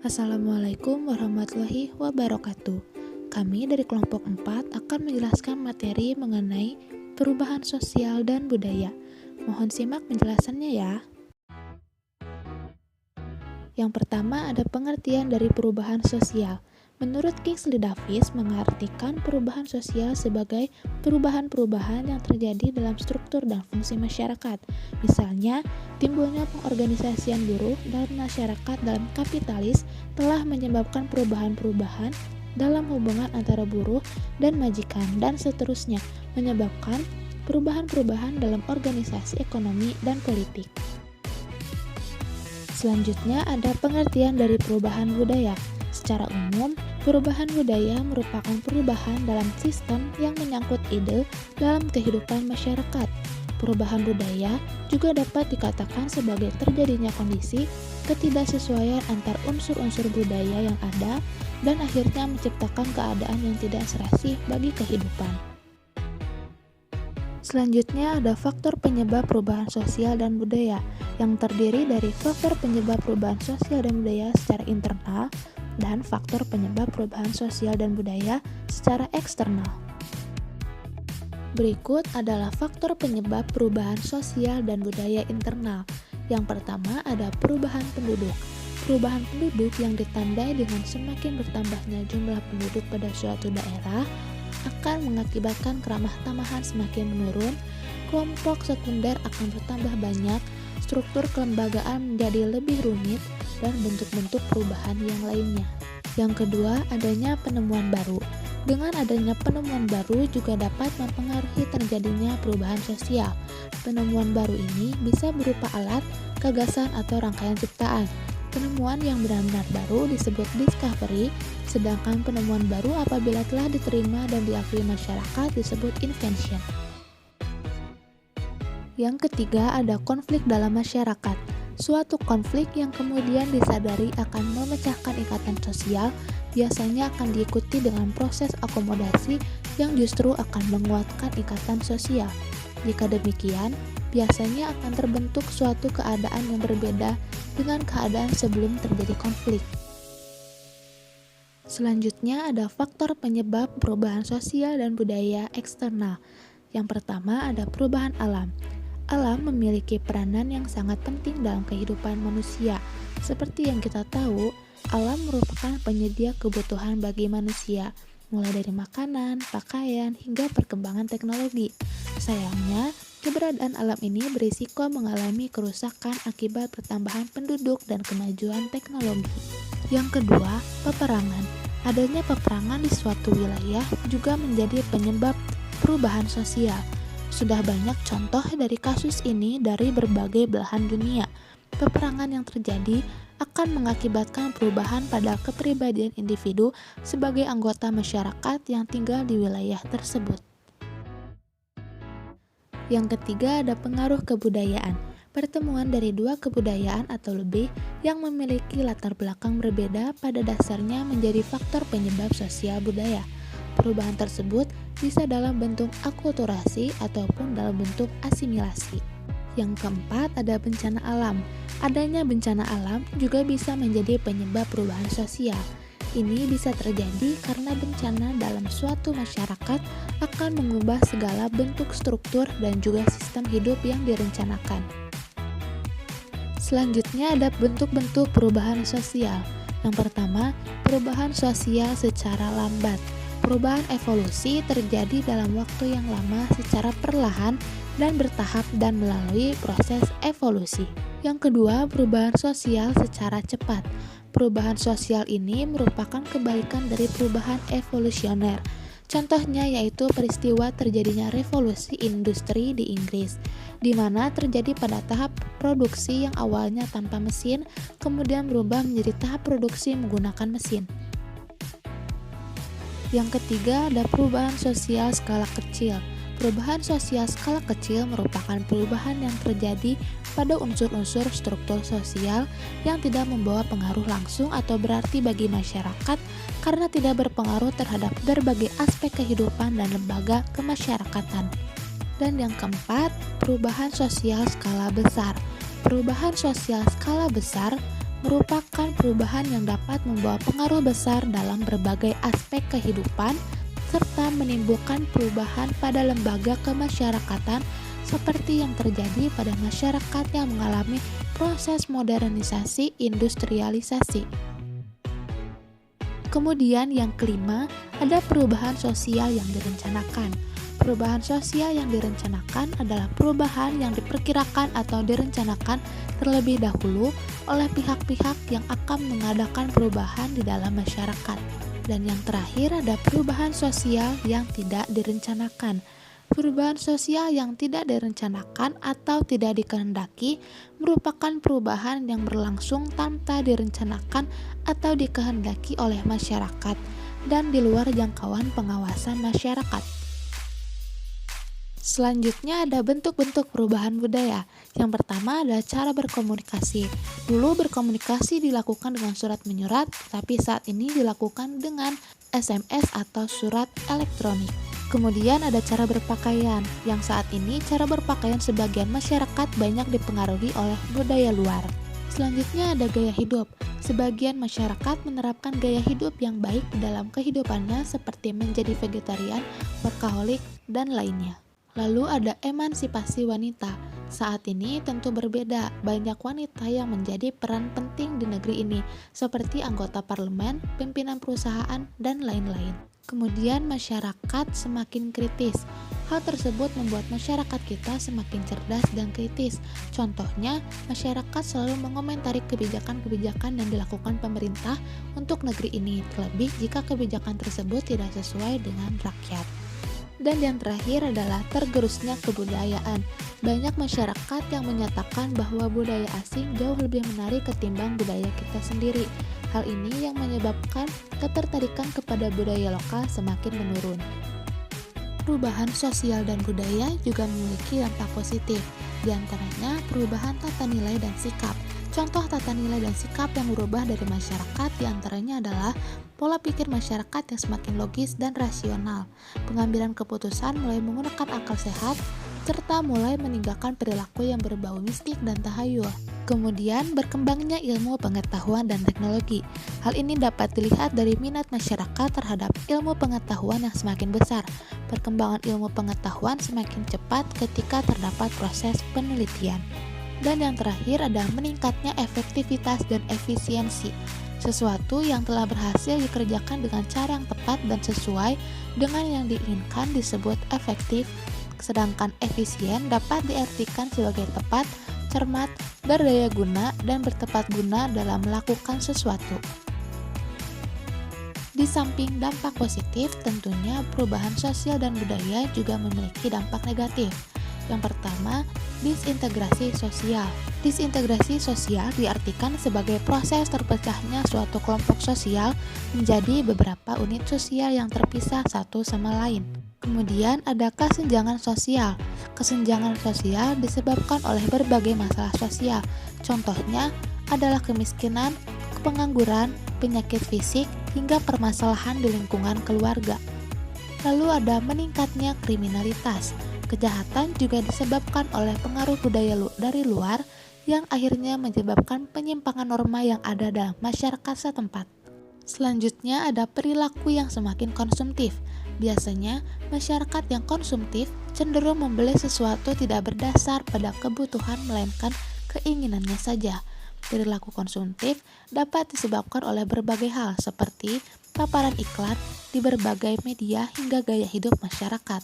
Assalamualaikum warahmatullahi wabarakatuh. Kami dari kelompok 4 akan menjelaskan materi mengenai perubahan sosial dan budaya. Mohon simak penjelasannya ya. Yang pertama ada pengertian dari perubahan sosial. Menurut Kingsley Davis mengartikan perubahan sosial sebagai perubahan-perubahan yang terjadi dalam struktur dan fungsi masyarakat. Misalnya, timbulnya pengorganisasian buruh dan masyarakat dalam kapitalis telah menyebabkan perubahan-perubahan dalam hubungan antara buruh dan majikan dan seterusnya, menyebabkan perubahan-perubahan dalam organisasi ekonomi dan politik. Selanjutnya ada pengertian dari perubahan budaya. Secara umum, perubahan budaya merupakan perubahan dalam sistem yang menyangkut ide dalam kehidupan masyarakat. Perubahan budaya juga dapat dikatakan sebagai terjadinya kondisi ketidaksesuaian antar unsur-unsur budaya yang ada dan akhirnya menciptakan keadaan yang tidak serasi bagi kehidupan. Selanjutnya ada faktor penyebab perubahan sosial dan budaya yang terdiri dari faktor penyebab perubahan sosial dan budaya secara internal dan faktor penyebab perubahan sosial dan budaya secara eksternal. Berikut adalah faktor penyebab perubahan sosial dan budaya internal. Yang pertama ada perubahan penduduk. Perubahan penduduk yang ditandai dengan semakin bertambahnya jumlah penduduk pada suatu daerah akan mengakibatkan keramah tamahan semakin menurun, kelompok sekunder akan bertambah banyak, struktur kelembagaan menjadi lebih rumit, dan bentuk-bentuk perubahan yang lainnya. Yang kedua, adanya penemuan baru. Dengan adanya penemuan baru juga dapat mempengaruhi terjadinya perubahan sosial. Penemuan baru ini bisa berupa alat, gagasan, atau rangkaian ciptaan. Penemuan yang benar-benar baru disebut discovery, sedangkan penemuan baru apabila telah diterima dan diakui masyarakat disebut invention. Yang ketiga ada konflik dalam masyarakat. Suatu konflik yang kemudian disadari akan memecahkan ikatan sosial biasanya akan diikuti dengan proses akomodasi yang justru akan menguatkan ikatan sosial. Jika demikian, biasanya akan terbentuk suatu keadaan yang berbeda dengan keadaan sebelum terjadi konflik. Selanjutnya ada faktor penyebab perubahan sosial dan budaya eksternal. Yang pertama ada perubahan alam. Alam memiliki peranan yang sangat penting dalam kehidupan manusia. Seperti yang kita tahu, alam merupakan penyedia kebutuhan bagi manusia, mulai dari makanan, pakaian, hingga perkembangan teknologi. Sayangnya, keberadaan alam ini berisiko mengalami kerusakan akibat pertambahan penduduk dan kemajuan teknologi. Yang kedua, peperangan. Adanya peperangan di suatu wilayah juga menjadi penyebab perubahan sosial. Sudah banyak contoh dari kasus ini dari berbagai belahan dunia. Peperangan yang terjadi akan mengakibatkan perubahan pada kepribadian individu sebagai anggota masyarakat yang tinggal di wilayah tersebut. Yang ketiga ada pengaruh kebudayaan. Pertemuan dari dua kebudayaan atau lebih yang memiliki latar belakang berbeda pada dasarnya menjadi faktor penyebab sosial budaya. Perubahan tersebut bisa dalam bentuk akulturasi ataupun dalam bentuk asimilasi. Yang keempat ada bencana alam. Adanya bencana alam juga bisa menjadi penyebab perubahan sosial. Ini bisa terjadi karena bencana dalam suatu masyarakat akan mengubah segala bentuk struktur dan juga sistem hidup yang direncanakan. Selanjutnya ada bentuk-bentuk perubahan sosial. Yang pertama, perubahan sosial secara lambat. Perubahan evolusi terjadi dalam waktu yang lama secara perlahan dan bertahap dan melalui proses evolusi. Yang kedua, perubahan sosial secara cepat. Perubahan sosial ini merupakan kebalikan dari perubahan evolusioner. Contohnya yaitu peristiwa terjadinya revolusi industri di Inggris, di mana terjadi pada tahap produksi yang awalnya tanpa mesin, kemudian berubah menjadi tahap produksi menggunakan mesin. Yang ketiga ada perubahan sosial skala kecil. Perubahan sosial skala kecil merupakan perubahan yang terjadi pada unsur-unsur struktur sosial yang tidak membawa pengaruh langsung atau berarti bagi masyarakat karena tidak berpengaruh terhadap berbagai aspek kehidupan dan lembaga kemasyarakatan. Dan yang keempat, perubahan sosial skala besar. Perubahan sosial skala besar merupakan perubahan yang dapat membawa pengaruh besar dalam berbagai aspek kehidupan serta menimbulkan perubahan pada lembaga kemasyarakatan seperti yang terjadi pada masyarakat yang mengalami proses modernisasi industrialisasi. Kemudian yang kelima, ada perubahan sosial yang direncanakan. Perubahan sosial yang direncanakan adalah perubahan yang diperkirakan atau direncanakan terlebih dahulu oleh pihak-pihak yang akan mengadakan perubahan di dalam masyarakat. Dan yang terakhir ada perubahan sosial yang tidak direncanakan. Perubahan sosial yang tidak direncanakan atau tidak dikehendaki merupakan perubahan yang berlangsung tanpa direncanakan atau dikehendaki oleh masyarakat dan di luar jangkauan pengawasan masyarakat. Selanjutnya ada bentuk-bentuk perubahan budaya. Yang pertama adalah cara berkomunikasi. Dulu berkomunikasi dilakukan dengan surat menyurat, tapi saat ini dilakukan dengan SMS atau surat elektronik. Kemudian ada cara berpakaian, yang saat ini cara berpakaian sebagian masyarakat banyak dipengaruhi oleh budaya luar. Selanjutnya ada gaya hidup. Sebagian masyarakat menerapkan gaya hidup yang baik dalam kehidupannya seperti menjadi vegetarian, workaholic, dan lainnya. Lalu ada emansipasi wanita. Saat ini tentu berbeda, banyak wanita yang menjadi peran penting di negeri ini, seperti anggota parlemen, pimpinan perusahaan, dan lain-lain. Kemudian masyarakat semakin kritis. Hal tersebut membuat masyarakat kita semakin cerdas dan kritis. Contohnya, masyarakat selalu mengomentari kebijakan-kebijakan yang dilakukan pemerintah untuk negeri ini, terlebih jika kebijakan tersebut tidak sesuai dengan rakyat. Dan yang terakhir adalah tergerusnya kebudayaan. Banyak masyarakat yang menyatakan bahwa budaya asing jauh lebih menarik ketimbang budaya kita sendiri. Hal ini yang menyebabkan ketertarikan kepada budaya lokal semakin menurun. Perubahan sosial dan budaya juga memiliki dampak positif, di antaranya perubahan tata nilai dan sikap. Contoh tata nilai dan sikap yang berubah dari masyarakat diantaranya adalah pola pikir masyarakat yang semakin logis dan rasional, pengambilan keputusan mulai menggunakan akal sehat, serta mulai meninggalkan perilaku yang berbau mistik dan tahayul. Kemudian berkembangnya ilmu pengetahuan dan teknologi. Hal ini dapat dilihat dari minat masyarakat terhadap ilmu pengetahuan yang semakin besar. Perkembangan ilmu pengetahuan semakin cepat ketika terdapat proses penelitian. Dan yang terakhir ada meningkatnya efektivitas dan efisiensi. Sesuatu yang telah berhasil dikerjakan dengan cara yang tepat dan sesuai dengan yang diinginkan disebut efektif, sedangkan efisien dapat diartikan sebagai tepat, cermat, berdaya guna, dan bertepat guna dalam melakukan sesuatu. Di samping dampak positif, tentunya perubahan sosial dan budaya juga memiliki dampak negatif. Yang pertama, disintegrasi sosial. Disintegrasi sosial diartikan sebagai proses terpecahnya suatu kelompok sosial menjadi beberapa unit sosial yang terpisah satu sama lain. Kemudian ada kesenjangan sosial. Kesenjangan sosial disebabkan oleh berbagai masalah sosial. Contohnya adalah kemiskinan, pengangguran, penyakit fisik, hingga permasalahan di lingkungan keluarga. Lalu ada meningkatnya kriminalitas. Kejahatan juga disebabkan oleh pengaruh budaya dari luar yang akhirnya menyebabkan penyimpangan norma yang ada dalam masyarakat setempat. Selanjutnya ada perilaku yang semakin konsumtif. Biasanya, masyarakat yang konsumtif cenderung membeli sesuatu tidak berdasar pada kebutuhan melainkan keinginannya saja. Perilaku konsumtif dapat disebabkan oleh berbagai hal seperti paparan iklan di berbagai media hingga gaya hidup masyarakat.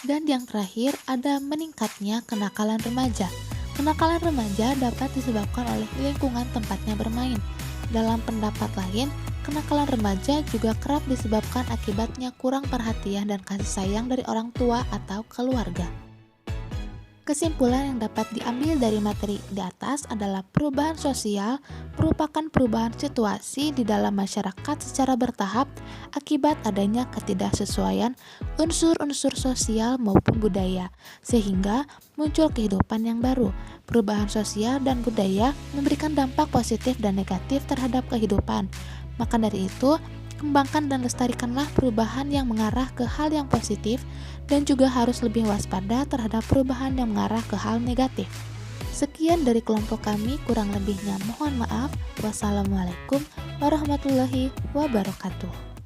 Dan yang terakhir ada meningkatnya kenakalan remaja. Kenakalan remaja dapat disebabkan oleh lingkungan tempatnya bermain. Dalam pendapat lain, kenakalan remaja juga kerap disebabkan akibatnya kurang perhatian dan kasih sayang dari orang tua atau keluarga. Kesimpulan yang dapat diambil dari materi di atas adalah perubahan sosial merupakan perubahan situasi di dalam masyarakat secara bertahap akibat adanya ketidaksesuaian unsur-unsur sosial maupun budaya, sehingga muncul kehidupan yang baru. Perubahan sosial dan budaya memberikan dampak positif dan negatif terhadap kehidupan. Maka dari itu, kembangkan dan lestarikanlah perubahan yang mengarah ke hal yang positif dan juga harus lebih waspada terhadap perubahan yang mengarah ke hal negatif. Sekian dari kelompok kami, kurang lebihnya mohon maaf. Wassalamualaikum warahmatullahi wabarakatuh.